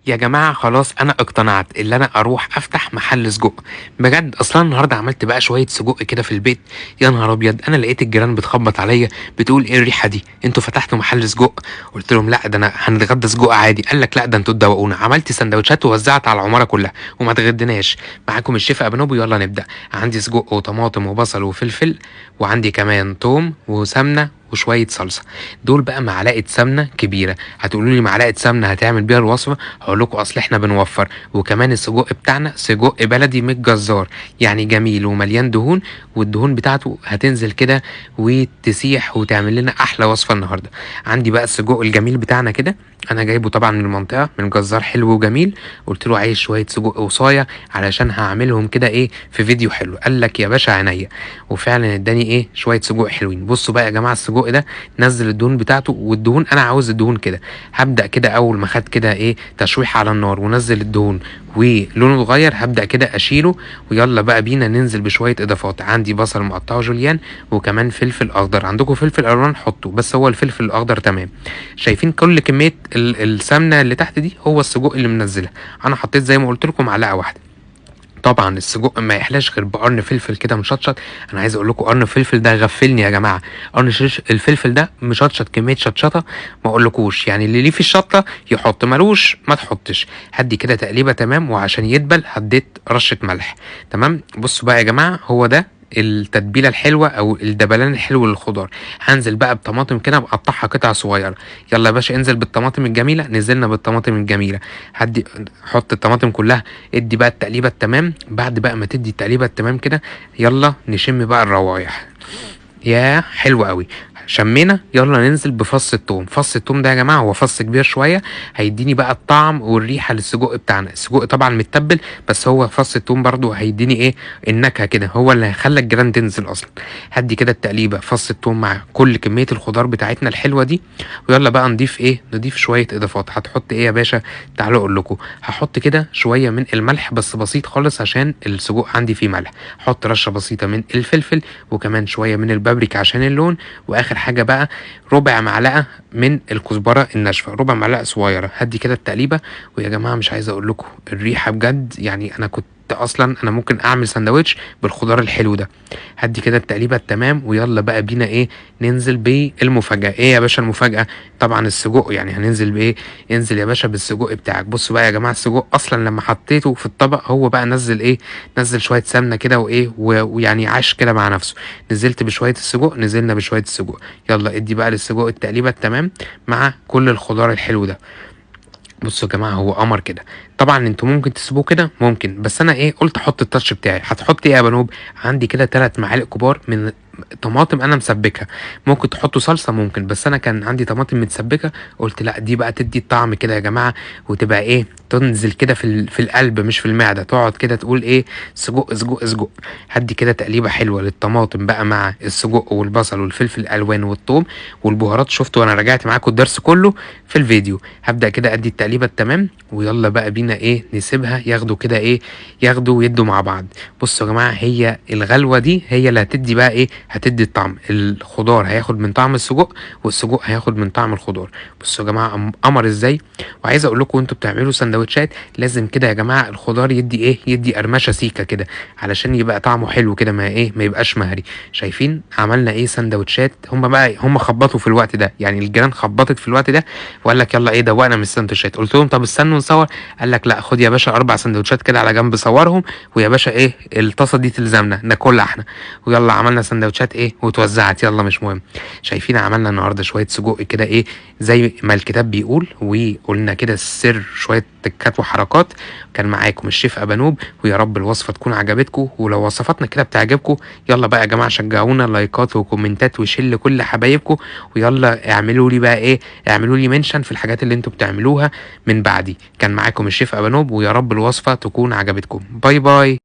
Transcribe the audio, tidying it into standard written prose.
يا جماعة خلاص أنا اقتنعت اللي أنا أروح أفتح محل سجق بجد. أصلا النهاردة عملت بقى شوية سجق كده في البيت. يا نهار أبيض، أنا لقيت الجيران بتخبط عليا بتقول إيه الريحة دي؟ أنتوا فتحتوا محل سجق؟ قلت لهم لا، ده أنا هنتغدى سجق عادي. قال لك لا، ده أنتوا تدوقونا. عملت سندوتشات ووزعت على العمارة كلها وما اتغديناش. معاكم الشيف أبنوب، يلا نبدأ. عندي سجق وطماطم وبصل وفلفل، وعندي كمان توم وسمنة وشوية صلصة. دول بقى معلقة سمنة كبيرة. هتقولوا لي معلقة سمنة هتعمل بيها الوصفة؟ هقول لكم اصل احنا بنوفر، وكمان السجق بتاعنا سجق بلدي من الجزار، يعني جميل ومليان دهون، والدهون بتاعته هتنزل كده وتسيح وتعمل لنا احلى وصفة النهاردة. عندي بقى السجق الجميل بتاعنا كده، انا جايبه طبعا من المنطقة من جزار حلو وجميل. قلت له عايز شوية سجق وصاية علشان هعملهم كده ايه في فيديو حلو. قال لك يا باشا عينيا، وفعلا اداني ايه شوية سجق حلوين. بصوا بقى يا جماعة السجق ده نزل الدهون بتاعته، والدهون انا عاوز الدهون كده. هبدأ كده اول ما خد كده ايه تشويح على النار ونزل الدهون ولونه اتغير، هبدأ كده اشيله. ويلا بقى بينا ننزل بشوية اضافات. عندي بصل مقطعه جوليان، وكمان فلفل اخضر. عندكم فلفل الوان حطوا، بس هو الفلفل الاخضر تمام. شايفين كل كمية السمنة اللي تحت دي هو السجق اللي منزلها. انا حطيت زي ما قلت لكم معلقة واحدة. طبعا السجق ما يحلاش غير بقرن فلفل كده مشطشط. انا عايز اقول لكم قرن الفلفل ده غفلني يا جماعه. قرن الفلفل ده مشطشط كميه شطشطه ما اقولكوش. يعني اللي ليه في الشطه يحط، ملوش ما تحطش. هدي كده تقليبه تمام، وعشان يدبل هديت رشه ملح. تمام. بصوا بقى يا جماعه، هو ده التتبيله الحلوه او الدبلان الحلو للخضار. هنزل بقى بطماطم كده مقطعها قطع صغيره. يلا يا باشا انزل بالطماطم الجميله. نزلنا بالطماطم الجميله. هدي حط الطماطم كلها. ادي بقى التقليبه التمام. بعد بقى ما تدي التقليبه التمام كده، يلا نشم بقى الروايح. يا حلو قوي. شمينا، يلا ننزل بفص التوم. فص التوم ده يا جماعه هو فص كبير شويه، هيديني بقى الطعم والريحه للسجق بتاعنا. السجق طبعا متبل، بس هو فص التوم برضو هيديني ايه النكهه كده، هو اللي هيخلي الجيران تنزل اصلا. هدي كده التقليبه فص التوم مع كل كميه الخضار بتاعتنا الحلوه دي. ويلا بقى نضيف ايه، نضيف شويه اضافات. هتحط ايه يا باشا؟ تعالوا اقول لكم. هحط كده شويه من الملح بس بسيط خالص عشان السجق عندي فيه ملح. حط رشه بسيطه من الفلفل، وكمان شويه من البابريكا عشان اللون. واخر حاجه بقى ربع معلقه من الكزبره الناشفه، ربع معلقه صغيره. هدي كده التقليبه. ويا جماعه مش عايز اقول لكم الريحه بجد، يعني انا كنت اصلا انا ممكن اعمل سندوتش بالخضار الحلو ده. هدي كده التقليبه التمام. ويلا بقى بينا ايه ننزل بالمفاجاه. ايه يا باشا المفاجاه؟ طبعا السجق. يعني هننزل بايه؟ انزل يا باشا بالسجق بتاعك. بصوا بقى يا جماعه السجق اصلا لما حطيته في الطبق هو بقى نزل ايه، نزل شويه سمنه كده وايه ويعني عاش كده مع نفسه. نزلت بشويه السجق، نزلنا بشويه السجق. يلا ادي بقى للسجق التقليبه التمام مع كل الخضار الحلو ده. بصوا يا جماعه هو قمر كده. طبعا انتوا ممكن تسيبوه كده ممكن، بس انا ايه قلت احط التاتش بتاعي. هتحط ايه يا بنوب؟ عندي كده 3 معالق كبار من طماطم انا مسبكها. ممكن تحطوا صلصه ممكن، بس انا كان عندي طماطم متسبكه. قلت لا دي بقى تدي الطعم كده يا جماعه، وتبقى ايه تنزل كده في القلب مش في المعده. تقعد كده تقول ايه سجق سجق سجق. هدي كده تقليبه حلوه للطماطم بقى مع السجق والبصل والفلفل الالوان والثوم والبهارات. شفتوا انا رجعت معاكم الدرس كله في الفيديو. هبدا كده ادي التقليبه التمام. ويلا بقى بينا ايه نسيبها ياخدوا كده ايه، ياخدوا ويدوا مع بعض. بصوا يا جماعه هي الغلوه دي هي اللي هتدي بقى ايه، هتدي الطعم. الخضار هياخد من طعم السجق، والسجق هياخد من طعم الخضار. بصوا يا جماعه قمر ازاي. وعايز اقول لكم وانتوا بتعملوا سندوتشات لازم كده يا جماعه الخضار يدي ايه، يدي قرمشه سيكه كده علشان يبقى طعمه حلو كده، ما ايه ما يبقاش مهري. شايفين عملنا ايه سندوتشات. هم خبطوا في الوقت ده، يعني الجيران خبطت في الوقت ده وقال لك يلا ايه دوقنا من السندوتشات. قلت لهم طب استنوا نصور. قال لك لا خد يا باشا 4 سندوتشات كده على جنب صورهم، ويا باشا ايه الطاسه دي تلزمنا ناكلها احنا. ويلا عملنا سندوتشات ايه وتوزعت. يلا مش مهم. شايفين عملنا النهارده شويه سجق كده ايه زي ما الكتاب بيقول، وقلنا كده السر شويه تكات وحركات. كان معاكم الشيف ابانوب، ويا رب الوصفه تكون عجبتكم. ولو وصفاتنا كده بتعجبكم يلا بقى يا جماعه شجعونا لايكات وكومنتات وشل كل حبايبكم. ويلا اعملوا لي بقى ايه، اعملوا لي منشن في الحاجات اللي انتوا بتعملوها من بعدي. كان معاكم الشيف ابانوب، ويا رب الوصفه تكون عجبتكم. باي باي.